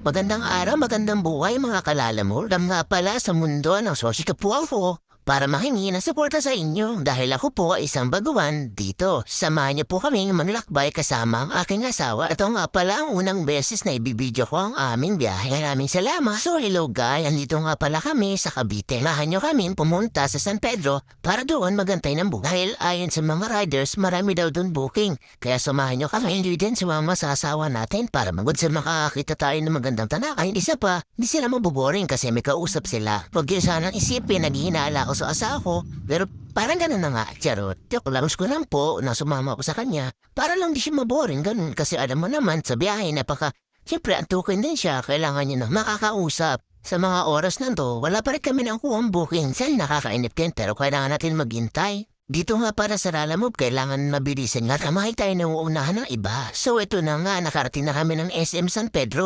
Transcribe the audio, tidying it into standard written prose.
Magandang araw, magandang buhay mga kalalamor. Dam nga pala sa mundo ng sosikapuan ko para mahingi ng suporta sa inyo dahil ako po ay isang baguhan dito. Samahan niyo po kaming manlakbay kasama ang aking asawa. Ito nga pala ang unang beses na ibibideo ko ang aming biyahe. Maraming salamat. So hello guys, andito nga pala kami sa Cavite. Samahan niyo kami pumunta sa San Pedro para doon magantay ng book. Dahil ayon sa mga riders, marami daw doon booking. Kaya samahan niyo kami, hindi din sumama sa asawa natin para magod sa makakakita tayo ng magandang tanaka. Hindi isa pa, hindi sila maboboring kasi may kausap sila. Huwag yun sanang isipin, naghihinala ako sa asawa ko, pero parang ganun na nga, charot. Laros ko lang po na sumama ako sa kanya para lang di siya maboring, ganun. Kasi alam mo naman, sa biyahe, siyempre, antukin din siya, kailangan niya na makakausap. Sa mga oras na to, wala pa rin kami ng kuwang booking. Saan nakakainip din, pero kailangan natin maghintay. Dito nga para sa Lalamove, kailangan mabilisan nga. Kamahal tayo na uunahan ng iba. So ito na nga, nakarating na kami ng SM San Pedro.